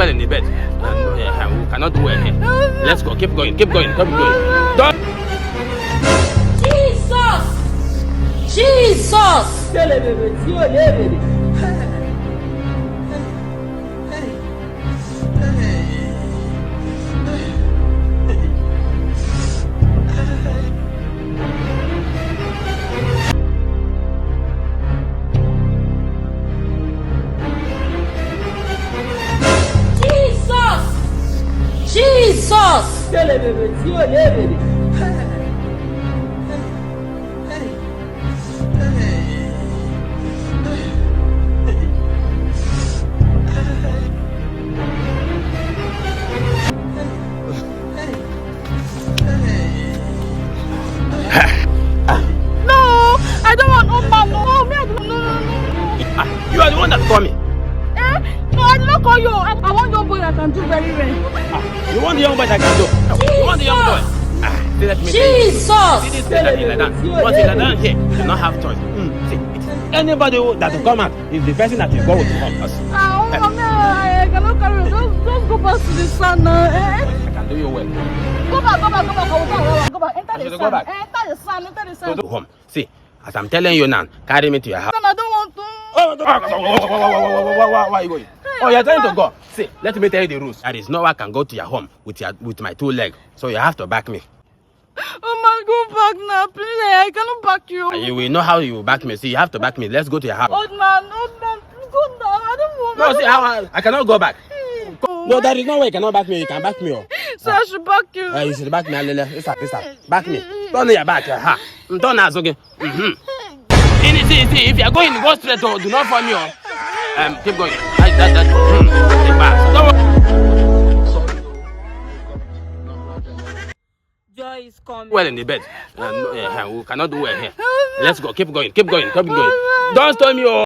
well in the bed. We cannot do well here. Let's go. Keep going. Keep going. Keep going. Don't. Jesus! No, I don't want Oma. No, me, I don't. No. You are the one that called me. No, I did not call you. I want your boy that can do very well. You want the young boy that can do? You want the young boy? See, let me Jesus! See this thing that is like that. Once it's like that here, you do not have choice. See, anybody that will come out is the person that will go with the help us. I cannot carry you. Just go back to the sun now. I can do you well. Go back. Go back. Enter the sun. Go back. Enter the sun. Go to home. See, as I'm telling you now, carry me to your house. I don't want to. Why are you going? Oh, you're trying to go. See, let me tell you the rules. There is no way I can go to your home with my two legs. So you have to back me. Go back now, please. I cannot back you. And you will know how you will back me. See, you have to back me. Let's go to your house. Old man, go down. I don't want. No, see, how I cannot go back. No, there is no way you cannot back me. You can back me. So I should back you. You should back me. Listen. Back me. Turn your back. Turn us, okay? See, if you are going, go straight. Do not follow me. Keep going. Take back. Don't worry. Joy is coming. Well in the bed. We cannot do well here. Let's go. Keep going. Keep going. Don't stone me.